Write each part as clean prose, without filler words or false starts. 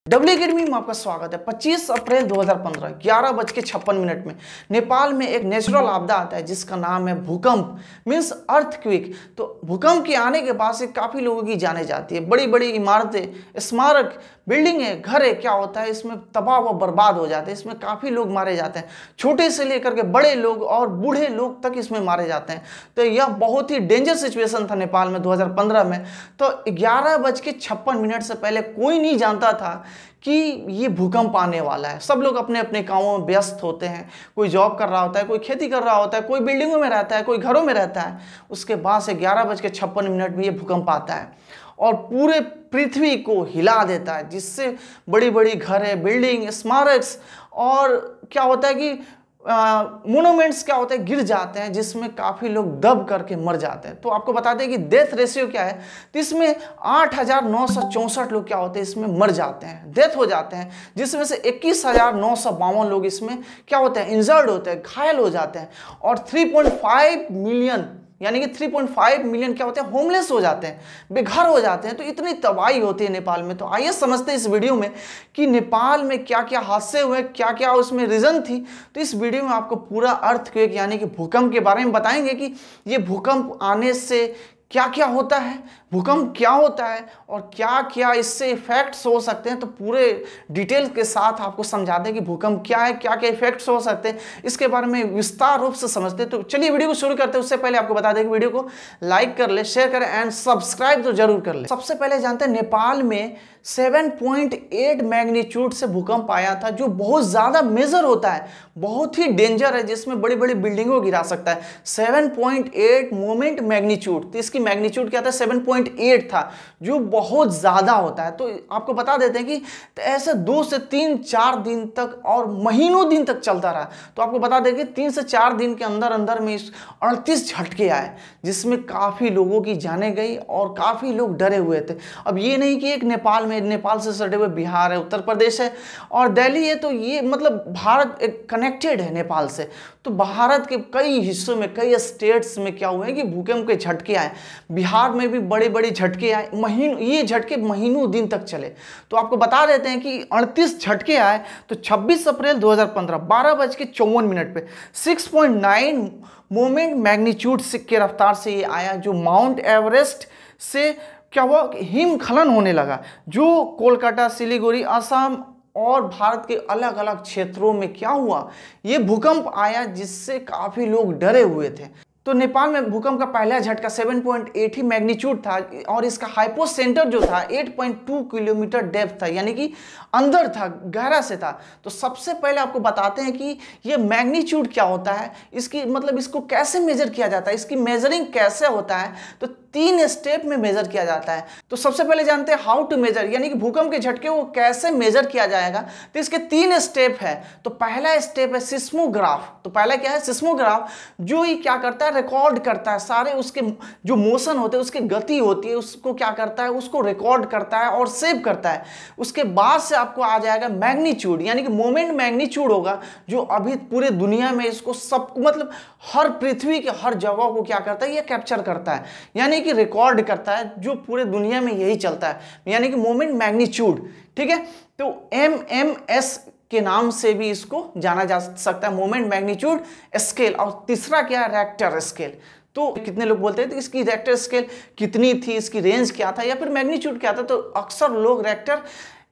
W academy में आपका स्वागत है। 25 अप्रैल 2015 11:56 में नेपाल में एक नेचुरल आपदा आता है जिसका नाम है भूकंप, मीन्स अर्थक्वेक। तो भूकंप के आने के बाद से काफ़ी लोगों की जाने जाती है। बड़ी बड़ी इमारतें, स्मारक, बिल्डिंग है, घर है, क्या होता है इसमें तबाह व बर्बाद हो जाते हैं। इसमें काफ़ी लोग मारे जाते हैं, छोटे से लेकर के बड़े लोग और बूढ़े लोग तक इसमें मारे जाते हैं। तो यह बहुत ही डेंजर सिचुएशन था नेपाल में 2015 में। तो 11:56 से पहले कोई नहीं जानता था कि ये भूकंप आने वाला है। सब लोग अपने अपने कामों में व्यस्त होते हैं। कोई जॉब कर रहा होता है, कोई खेती कर रहा होता है, कोई बिल्डिंगों में रहता है, कोई घरों में रहता है। उसके बाद से 11:56 में ये भूकंप आता है और पूरे पृथ्वी को हिला देता है, जिससे बड़ी बड़ी घर है, बिल्डिंग, स्मारक और क्या होता है कि मोनूमेंट्स क्या होते हैं गिर जाते हैं, जिसमें काफ़ी लोग दब करके मर जाते हैं। तो आपको बता दें कि डेथ रेशियो क्या है, तो इसमें 8,964 लोग क्या होते हैं इसमें मर जाते हैं, डेथ हो जाते हैं, जिसमें से 21,952 लोग इसमें क्या होते हैं इंजर्ड होते हैं, घायल हो जाते हैं। और 3.5 मिलियन यानी कि 3.5 मिलियन क्या होते हैं होमलेस हो जाते हैं, बेघर हो जाते हैं। तो इतनी तबाही होती है नेपाल में। तो आइए समझते हैं इस वीडियो में कि नेपाल में क्या क्या हादसे हुए, क्या क्या उसमें रीजन थी। तो इस वीडियो में आपको पूरा अर्थक्वेक यानी कि भूकंप के बारे में बताएंगे कि ये भूकंप आने से क्या क्या होता है, भूकंप क्या होता है और क्या क्या इससे इफेक्ट्स हो सकते हैं। तो पूरे डिटेल के साथ आपको समझा दें कि भूकंप क्या है, क्या क्या इफेक्ट्स हो सकते हैं, इसके बारे में विस्तार रूप से समझते हैं। तो चलिए वीडियो को शुरू करते हैं। उससे पहले आपको बता दें कि वीडियो को लाइक कर ले, शेयर करें एंड सब्सक्राइब तो जरूर कर ले। सबसे पहले जानते हैं नेपाल में 7.8 मैग्नीट्यूड से भूकंप आया था, जो बहुत ज़्यादा मेजर होता है, बहुत ही डेंजर है, जिसमें बड़ी बड़ी बिल्डिंगों को गिरा सकता है। 7.8 मोमेंट मैग्नीट्यूड, तो इसकी मैग्नीट्यूड क्या था 7.8 था, जो बहुत ज़्यादा होता है। तो आपको बता देते हैं कि तो ऐसे 2 से 3-4 दिन तक और महीनों दिन तक चलता रहा। तो आपको बता दें कि 3 से 4 दिन के अंदर अंदर में 38 झटके आए, जिसमें काफ़ी लोगों की जाने गई और काफ़ी लोग डरे हुए थे। अब ये नहीं कि एक नेपाल से सटे हुए बिहार है, उत्तर प्रदेश है और दिल्ली है, तो ये मतलब भारत कनेक्टेड है नेपाल से। तो भारत के कई हिस्सों में, कई स्टेट्स में क्या हुआ है कि भूकंप के झटके आए। बिहार में भी बड़े बड़े झटके आए, ये झटके महीनों दिन तक चले। तो आपको बता देते हैं कि 38 झटके आए। तो 26 अप्रैल 2015 12:54 पे 6.9 मोमेंट मैग्नीट्यूड के रफ्तार से ये आया, जो माउंट एवरेस्ट से क्या हुआ हिमस्खलन होने लगा, जो कोलकाता, सिलीगुड़ी, असम और भारत के अलग अलग क्षेत्रों में क्या हुआ ये भूकंप आया, जिससे काफ़ी लोग डरे हुए थे। तो नेपाल में भूकंप का पहला झटका 7.8 ही मैग्नीट्यूड था और इसका हाइपो सेंटर जो था 8.2 किलोमीटर डेप्थ था, यानी कि अंदर था, गहरा से था। तो सबसे पहले आपको बताते हैं कि ये मैग्नीट्यूड क्या होता है, इसकी मतलब इसको कैसे मेजर किया जाता है, इसकी मेजरिंग कैसे होता है। तो 3 स्टेप में मेजर किया जाता है। तो सबसे पहले जानते हैं हाउ टू मेजर, यानी कि भूकंप के झटके को कैसे मेजर किया जाएगा। तो इसके 3 स्टेप है। तो पहला स्टेप है सिस्मोग्राफ। तो पहला क्या है सिस्मोग्राफ, जो ही क्या करता है रिकॉर्ड करता है सारे उसके जो मोशन होते हैं, उसकी गति होती है, उसको क्या करता है उसको रिकॉर्ड करता है और सेव करता है। उसके बाद से आपको आ जाएगा मैग्नीट्यूड, यानी कि मोमेंट मैग्नीट्यूड होगा, जो अभी पूरे दुनिया में इसको सब मतलब हर पृथ्वी के हर जगह को क्या करता है ये कैप्चर करता है, यानी कि रिकॉर्ड करता है, जो पूरे दुनिया में यही चलता है, यानी कि मोमेंट मैग्नीट्यूड। ठीक है, तो MMS के नाम से भी इसको जाना जा सकता है, मोमेंट मैग्नीट्यूड स्केल। और तीसरा क्या है रेक्टर स्केल। तो कितने लोग बोलते हैं तो इसकी रेक्टर स्केल कितनी थी, इसकी रेंज क्या था या फिर मैग्नीट्यूड क्या था। तो अक्सर लोग रेक्टर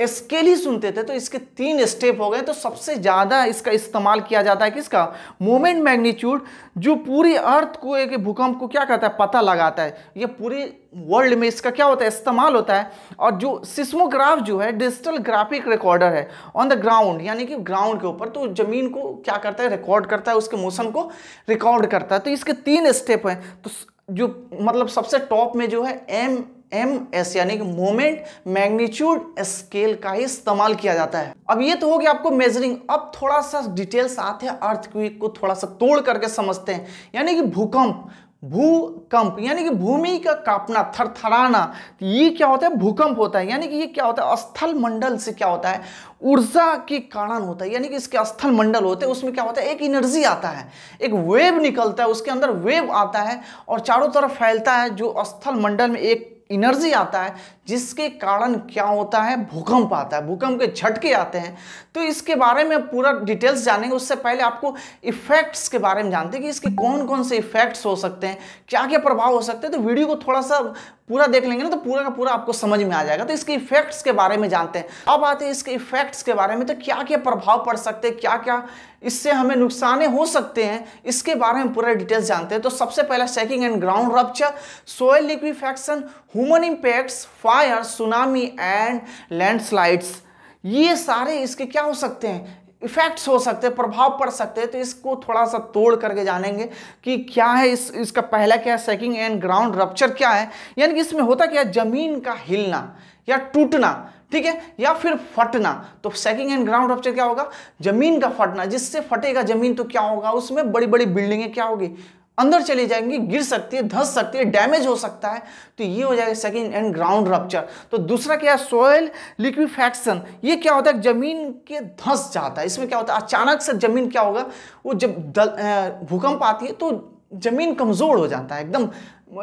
स्केल ही सुनते थे। तो इसके 3 स्टेप हो गए। तो सबसे ज़्यादा इसका इस्तेमाल किया जाता है किसका, मोमेंट मैग्नीट्यूड, जो पूरी अर्थ को एक भूकंप को क्या करता है पता लगाता है। ये पूरे वर्ल्ड में इसका क्या होता है इस्तेमाल होता है। और जो सिस्मोग्राफ जो है डिजिटल ग्राफिक रिकॉर्डर है ऑन द ग्राउंड, यानी कि ग्राउंड के ऊपर, तो ज़मीन को क्या करता है रिकॉर्ड करता है, उसके मोशन को रिकॉर्ड करता है। तो इसके 3 स्टेप हैं। तो जो मतलब सबसे टॉप में जो है MMS यानी कि मोमेंट मैग्नीट्यूड स्केल का ही इस्तेमाल किया जाता है। अब ये तो हो गया आपको मेजरिंग। अब थोड़ा सा डिटेल्स आते हैं अर्थक्वेक को थोड़ा सा तोड़ करके समझते हैं, यानी कि भूकंप यानी कि भूमि का कांपना, थरथराना, ये क्या होता है भूकंप होता है। यानी कि ये क्या होता है स्थल मंडल से क्या होता है ऊर्जा के कारण होता है, यानी कि इसके स्थल मंडल होते हैं, उसमें क्या होता है एक एनर्जी आता है, एक वेव निकलता है, उसके अंदर वेव आता है और चारों तरफ फैलता है। जो स्थल मंडल में एक एनर्जी आता है जिसके कारण क्या होता है, भूकंप आता है, भूकंप के झटके आते हैं। तो इसके बारे में पूरा डिटेल्स जानेंगे। उससे पहले आपको इफेक्ट्स के बारे में जानते हैं कि इसके कौन कौन से इफेक्ट्स हो सकते हैं, क्या क्या प्रभाव हो सकते हैं। तो वीडियो को थोड़ा सा पूरा देख लेंगे ना तो पूरा का पूरा आपको समझ में आ जाएगा। तो इसके इफेक्ट्स के बारे में जानते हैं। अब आते हैं इसके इफेक्ट्स के बारे में, तो क्या क्या प्रभाव पड़ सकते हैं, क्या क्या इससे हमें नुकसान हो सकते हैं, इसके बारे में पूरा डिटेल्स जानते हैं। तो सबसे पहला shaking and ground rupture, soil liquefaction, human impacts, fire, tsunami and landslides, ये सारे इसके क्या हो सकते हैं, इफेक्ट्स हो सकते हैं, प्रभाव पड़ सकते हैं। तो इसको थोड़ा सा तोड़ करके जानेंगे कि क्या है इसका पहला क्या है, शैकिंग एंड ग्राउंड रप्चर क्या है। यानी कि इसमें होता क्या है, जमीन का हिलना या टूटना, ठीक है, या फिर फटना। तो शैकिंग एंड ग्राउंड रप्चर क्या होगा, जमीन का फटना। जिससे फटेगा जमीन तो क्या होगा, उसमें बड़ी बड़ी बिल्डिंगें क्या होगी, अंदर चली जाएंगी, गिर सकती है, धंस सकती है, डैमेज हो सकता है। तो ये हो जाएगा शैकिंग एंड ग्राउंड रप्चर। तो दूसरा क्या है, सोइल लिक्विफेक्शन। ये क्या होता है, जमीन के धंस जाता है। इसमें क्या होता है, अचानक से जमीन क्या होगा, वो जब भूकंप आती है तो जमीन कमजोर हो जाता है, एकदम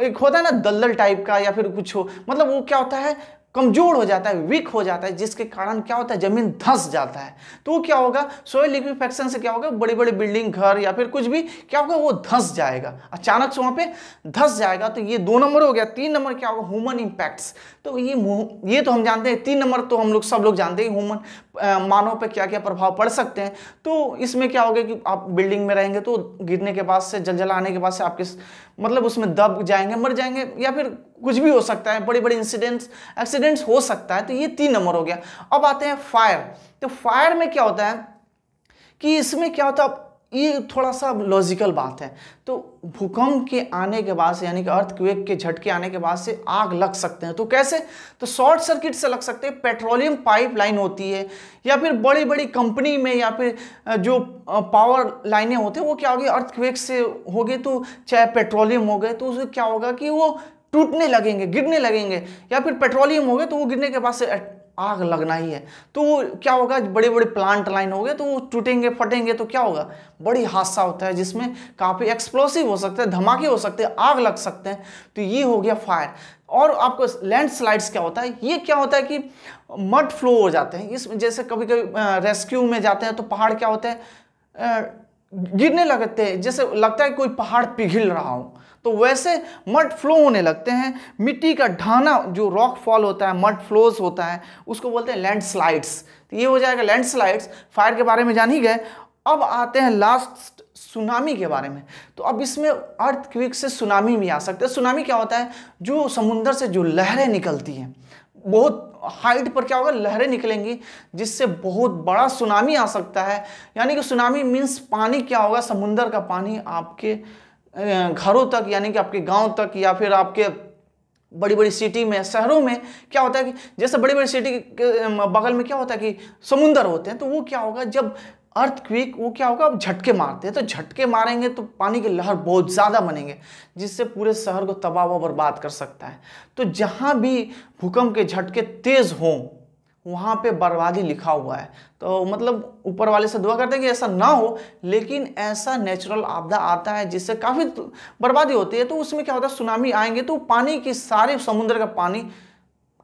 एक होता है ना दलदल टाइप का, या फिर कुछ हो, मतलब वो क्या होता है, कमजोर हो जाता है, वीक हो जाता है, जिसके कारण क्या होता है, जमीन धंस जाता है। तो वो क्या होगा, सोइल लिक्विफेक्शन से क्या होगा, बड़ी बड़ी बिल्डिंग, घर या फिर कुछ भी क्या होगा, वो धंस जाएगा, अचानक से वहां पे धंस जाएगा। तो ये 2 नंबर हो गया। 3 नंबर क्या होगा, ह्यूमन इंपैक्ट्स। तो ये तो हम जानते हैं। 3 नंबर तो हम लोग सब लोग जानते हैं, ह्यूमन मानव पे क्या क्या प्रभाव पड़ सकते हैं। तो इसमें क्या होगा कि आप बिल्डिंग में रहेंगे तो गिरने के बाद से, जलजला आने के बाद से आपके मतलब उसमें दब जाएंगे, मर जाएंगे, या फिर कुछ भी हो सकता है, बड़े बड़े एक्सीडेंट्स हो सकता है। तो ये 3 नंबर हो गया। अब आते हैं फायर। तो फायर में क्या होता है कि इसमें क्या होता है, ये थोड़ा सा लॉजिकल बात है। तो भूकंप के आने के बाद से, यानी कि अर्थक्वेक के झटके आने के बाद से आग लग सकते हैं। तो कैसे, तो शॉर्ट सर्किट से लग सकते हैं। पेट्रोलियम पाइपलाइन होती है, या फिर बड़ी बड़ी कंपनी में, या फिर जो पावर लाइनें होती हैं वो क्या होगी, अर्थक्वेक से हो गए, तो चाहे पेट्रोलियम हो गए तो उसमें क्या होगा कि वो टूटने लगेंगे, गिरने लगेंगे, या फिर पेट्रोलियम हो गए तो वो गिरने के बाद से आग लगना ही है। तो वो क्या होगा, बड़े बड़े प्लांट लाइन हो गए तो वो टूटेंगे, फटेंगे, तो क्या होगा, बड़ी हादसा होता है, जिसमें काफ़ी एक्सप्लोसिव हो सकते हैं, धमाके हो सकते हैं, आग लग सकते हैं। तो ये हो गया फायर। और आपको लैंडस्लाइड्स क्या होता है, ये क्या होता है कि मड फ्लो हो जाते हैं। इसमें जैसे कभी कभी रेस्क्यू में जाते हैं तो पहाड़ क्या होते हैं, गिरने लगते हैं, जैसे लगता है कोई पहाड़ पिघल रहा हो, तो वैसे मड फ्लो होने लगते हैं। मिट्टी का ढाना, जो रॉक फॉल होता है, मड फ्लोज होता है, उसको बोलते हैं लैंडस्लाइड्स। तो ये हो जाएगा लैंडस्लाइड्स। फायर के बारे में जान ही गए। अब आते हैं लास्ट सुनामी के बारे में। तो अब इसमें अर्थक्वेक से सुनामी भी आ सकते हैं। सुनामी क्या होता है, जो समुद्र से जो लहरें निकलती हैं, बहुत हाइट पर क्या होगा, लहरें निकलेंगी, जिससे बहुत बड़ा सुनामी आ सकता है। यानी कि सुनामी मीन्स पानी क्या होगा, समुद्र का पानी आपके घरों तक, यानी कि आपके गांव तक, या फिर आपके बड़ी बड़ी सिटी में, शहरों में क्या होता है कि जैसे बड़ी बड़ी सिटी के बगल में क्या होता है कि समुंदर होते हैं। तो वो क्या होगा, जब अर्थक्वेक वो क्या होगा, झटके मारते हैं, तो झटके मारेंगे तो पानी की लहर बहुत ज़्यादा बनेंगे, जिससे पूरे शहर को तबाह व बर्बाद कर सकता है। तो जहाँ भी भूकंप के झटके तेज हों वहाँ पे बर्बादी लिखा हुआ है। तो मतलब ऊपर वाले से दुआ करते हैं कि ऐसा ना हो, लेकिन ऐसा नेचुरल आपदा आता है जिससे काफ़ी बर्बादी होती है। तो उसमें क्या होता है, सुनामी आएंगे तो पानी की सारे समुद्र का पानी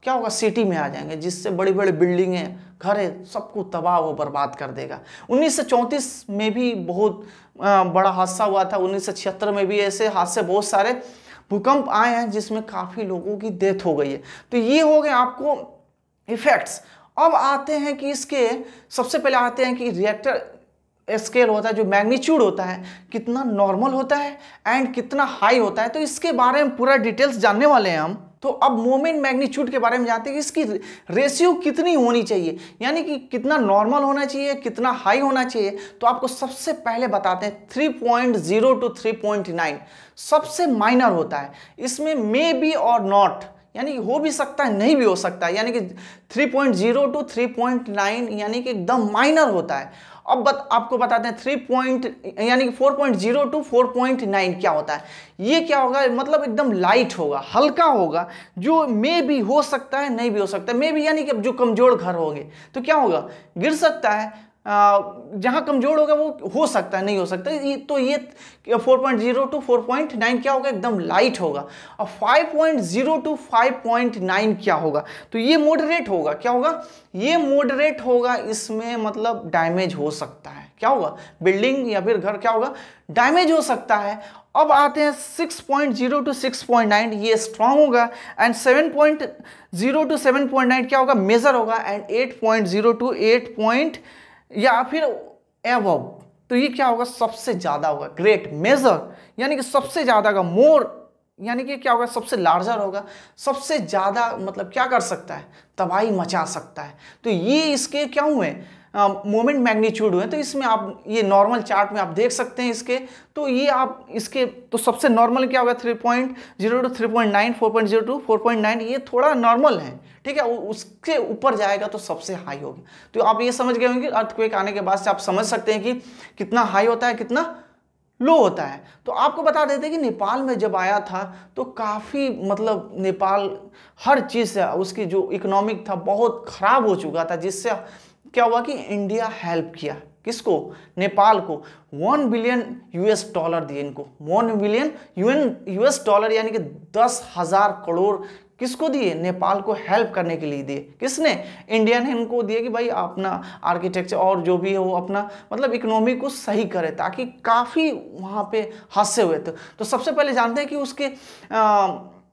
क्या होगा, सिटी में आ जाएंगे, जिससे बड़ी बड़ी बिल्डिंगें, घर, सबको तबाह व बर्बाद कर देगा। 1934 में भी बहुत बड़ा हादसा हुआ था। 1976 में भी ऐसे हादसे बहुत सारे भूकंप आए हैं जिसमें काफ़ी लोगों की डेथ हो गई है। तो ये हो गए आपको इफेक्ट्स। अब आते हैं कि इसके सबसे पहले आते हैं कि रिएक्टर स्केल होता है, जो मैग्नीट्यूड होता है, कितना नॉर्मल होता है एंड कितना हाई होता है। तो इसके बारे में पूरा डिटेल्स जानने वाले हैं हम। तो अब मोमेंट मैग्नीट्यूड के बारे में जानते हैं कि इसकी रेशियो कितनी होनी चाहिए, यानी कि कितना नॉर्मल होना चाहिए, कितना हाई होना चाहिए। तो आपको सबसे पहले बताते हैं 3.0 to 3.9 सबसे माइनर होता है। इसमें मे बी और नॉट, यानी हो भी सकता है, नहीं भी हो सकता है, यानी कि 3.0 to 3.9 यानी कि एकदम माइनर होता है। अब आपको बताते हैं यानी कि 4.0 to 4.9 क्या होता है। ये क्या होगा, मतलब एकदम लाइट होगा, हल्का होगा, जो मे भी हो सकता है, नहीं भी हो सकता है। मे भी यानी कि जो कमजोर घर होंगे तो क्या होगा, गिर सकता है, जहां कमजोर होगा वो हो सकता है, नहीं हो सकता। तो ये 4.0 to 4.9 क्या होगा, एकदम लाइट होगा। और 5.0 to 5.9 क्या होगा, तो ये मॉडरेट होगा। क्या होगा, ये मॉडरेट होगा। इसमें मतलब डैमेज हो सकता है, क्या होगा, बिल्डिंग या फिर घर क्या होगा, डैमेज हो सकता है। अब आते हैं 6.0 to 6.9, ये स्ट्रांग होगा। एंड 7.0 to 7.9 क्या होगा, मेजर होगा। एंड 8.0 to 8 या फिर एवव, तो ये क्या होगा, सबसे ज्यादा होगा। ग्रेट, मेजर यानी कि सबसे ज्यादा का, मोर यानी कि क्या होगा, सबसे लार्जर होगा, सबसे ज्यादा मतलब क्या कर सकता है, तबाही मचा सकता है। तो ये इसके क्या हुए, मोमेंट मैग्नीट्यूड हुए। तो इसमें आप ये नॉर्मल चार्ट में आप देख सकते हैं इसके, तो ये आप इसके तो सबसे नॉर्मल क्या होगा, 3.0 to 3.9, 4.0 to 4.9, ये थोड़ा नॉर्मल है, ठीक है। उसके ऊपर जाएगा तो सबसे हाई होगी। तो आप ये समझ गए होंगे, अर्थक्वेक आने के बाद से आप समझ सकते हैं कि कितना हाई होता है, कितना लो होता है। तो आपको बता देते हैं कि नेपाल में जब आया था तो काफ़ी मतलब नेपाल हर चीज़ से उसकी जो इकोनॉमिक था बहुत ख़राब हो चुका था, जिससे क्या हुआ कि इंडिया हेल्प किया किसको, नेपाल को। 1 बिलियन US डॉलर दिए इनको, 1 बिलियन US डॉलर यानी कि 10,000 करोड़ किसको दिए, नेपाल को हेल्प करने के लिए दिए। किसने, इंडिया ने इनको दिए कि भाई अपना आर्किटेक्चर और जो भी है वो अपना मतलब इकोनॉमी को सही करे, ताकि काफ़ी वहाँ पे हादसे हुए थे। तो सबसे पहले जानते हैं कि उसके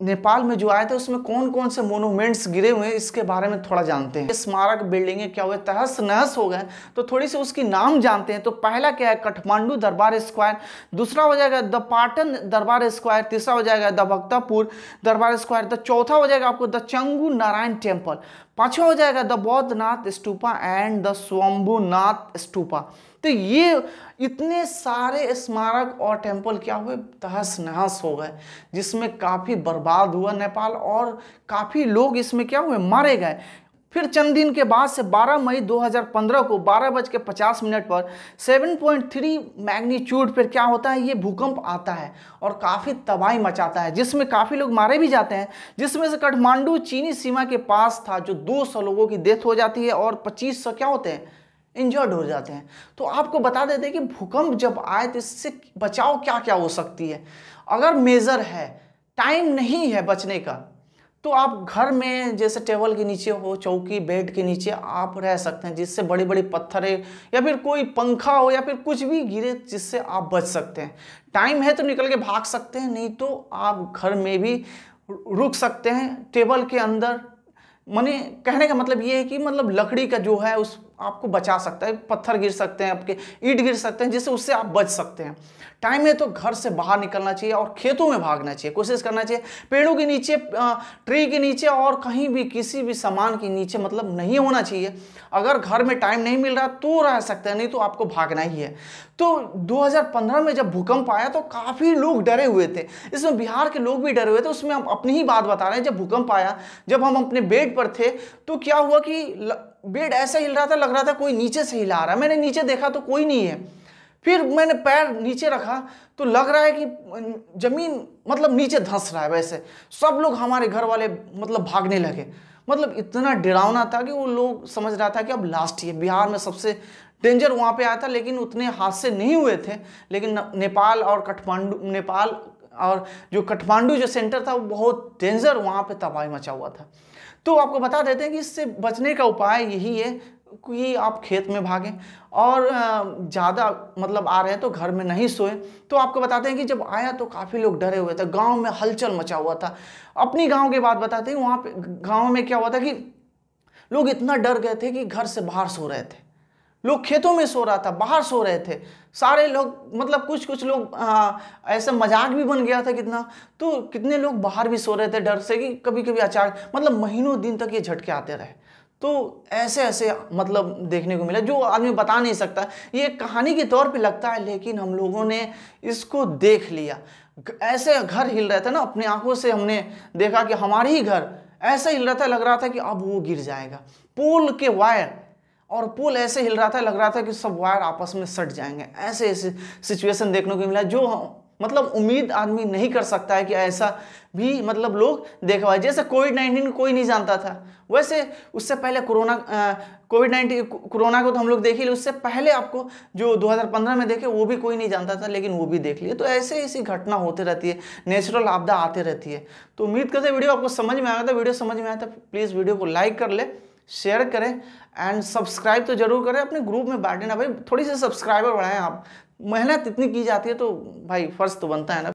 नेपाल में जो आए थे उसमें कौन कौन से मोनूमेंट्स गिरे हुए हैं, इसके बारे में थोड़ा जानते हैं। स्मारक बिल्डिंगें क्या हुए, तहस नहस हो गए, तो थोड़ी सी उसकी नाम जानते हैं। तो पहला क्या है, काठमांडू दरबार स्क्वायर। दूसरा हो जाएगा द पाटन दरबार स्क्वायर। तीसरा हो जाएगा द भक्तापुर दरबार स्क्वायर। द चौथा हो जाएगा आपको द चंगू नारायण टेम्पल। पांचवा हो जाएगा the Boudhanath stupa and the Swayambhunath stupa. तो ये इतने सारे स्मारक और टेम्पल क्या हुए, तहस नहस हो गए, जिसमें काफ़ी बर्बाद हुआ नेपाल और काफ़ी लोग इसमें क्या हुए, मारे गए। फिर चंद दिन के बाद से 12 मई 2015 को 12:50 पर 7.3 मैग्नीट्यूड पर क्या होता है, ये भूकंप आता है और काफ़ी तबाही मचाता है, जिसमें काफ़ी लोग मारे भी जाते हैं। जिसमें से काठमांडू चीनी सीमा के पास था, जो 200 लोगों की डेथ हो जाती है और 2500 क्या होते हैं, इंजर्ड हो जाते हैं। तो आपको बता देते हैं कि भूकंप जब आए तो इससे बचाव क्या क्या हो सकती है। अगर मेजर है, टाइम नहीं है बचने का, तो आप घर में जैसे टेबल के नीचे हो, चौकी बेड के नीचे आप रह सकते हैं, जिससे बड़ी बड़ी पत्थरें या फिर कोई पंखा हो या फिर कुछ भी गिरे जिससे आप बच सकते हैं। टाइम है तो निकल के भाग सकते हैं, नहीं तो आप घर में भी रुक सकते हैं टेबल के अंदर। माने कहने का मतलब ये है कि मतलब लकड़ी का जो है उस आपको बचा सकता है, पत्थर गिर सकते हैं, आपके ईंट गिर सकते हैं, जिससे उससे आप बच सकते हैं। टाइम है तो घर से बाहर निकलना चाहिए और खेतों में भागना चाहिए, कोशिश करना चाहिए पेड़ों के नीचे, ट्री के नीचे और कहीं भी किसी भी सामान के नीचे मतलब नहीं होना चाहिए। अगर घर में टाइम नहीं मिल रहा तो रह सकते हैं, नहीं तो आपको भागना ही है। तो 2015 में जब भूकंप आया तो काफ़ी लोग डरे हुए थे, इसमें बिहार के लोग भी डरे हुए थे। उसमें हम अपनी ही बात बता रहे हैं। जब भूकंप आया, जब हम अपने बेड पर थे तो क्या हुआ कि बेड ऐसा हिल रहा था, लग रहा था कोई नीचे से हिला रहा है। मैंने नीचे देखा तो कोई नहीं है, फिर मैंने पैर नीचे रखा तो लग रहा है कि जमीन मतलब नीचे धंस रहा है। वैसे सब लोग हमारे घर वाले मतलब भागने लगे, मतलब इतना डरावना था कि वो लोग समझ रहा था कि अब लास्ट ही है। बिहार में सबसे डेंजर वहाँ पे आया था, लेकिन उतने हादसे नहीं हुए थे। लेकिन नेपाल और जो काठमांडू जो सेंटर था वो बहुत डेंजर, वहाँ पे तबाही मचा हुआ था। तो आपको बता देते हैं कि इससे बचने का उपाय यही है कि आप खेत में भागें और ज़्यादा मतलब आ रहे हैं तो घर में नहीं सोए। तो आपको बताते हैं कि जब आया तो काफ़ी लोग डरे हुए थे, गांव में हलचल मचा हुआ था। अपनी गांव की बात बताते हैं, वहाँ पे गांव में क्या हुआ था कि लोग इतना डर गए थे कि घर से बाहर सो रहे थे, लोग खेतों में सो रहा था, बाहर सो रहे थे सारे लोग। मतलब कुछ लोग ऐसा मजाक भी बन गया था कितना, तो कितने लोग बाहर भी सो रहे थे डर से कि कभी कभी अचानक मतलब महीनों दिन तक ये झटके आते रहे। तो ऐसे ऐसे मतलब देखने को मिला जो आदमी बता नहीं सकता। ये कहानी के तौर पे लगता है, लेकिन हम लोगों ने इसको देख लिया। ऐसे घर हिल रहे थे ना, अपनी आंखों से हमने देखा कि हमारे ही घर ऐसे हिल रहा था, लग रहा था कि अब वो गिर जाएगा। पोल के वायर और पोल ऐसे हिल रहा था, लग रहा था कि सब वायर आपस में सट जाएंगे। ऐसे ऐसे सिचुएशन देखने को मिला जो मतलब उम्मीद आदमी नहीं कर सकता है कि ऐसा भी मतलब लोग देखा हुआ है। जैसे कोविड-19 कोई नहीं जानता था, वैसे उससे पहले कोविड-19 कोरोना को तो हम लोग देख ही लिए, उससे पहले आपको जो 2015 में देखे वो भी कोई नहीं जानता था, लेकिन वो भी देख लिए। तो ऐसे ऐसी घटना होती रहती है, नेचुरल आपदा आती रहती है। तो उम्मीद करते हैं वीडियो आपको समझ में आया था। वीडियो समझ में आया था प्लीज़ वीडियो को लाइक कर ले, शेयर करें एंड सब्सक्राइब तो जरूर करें। अपने ग्रुप में बांटें ना भाई, थोड़ी सी सब्सक्राइबर बढ़ाएं आप। मेहनत इतनी की जाती है तो भाई फर्ज तो बनता है ना।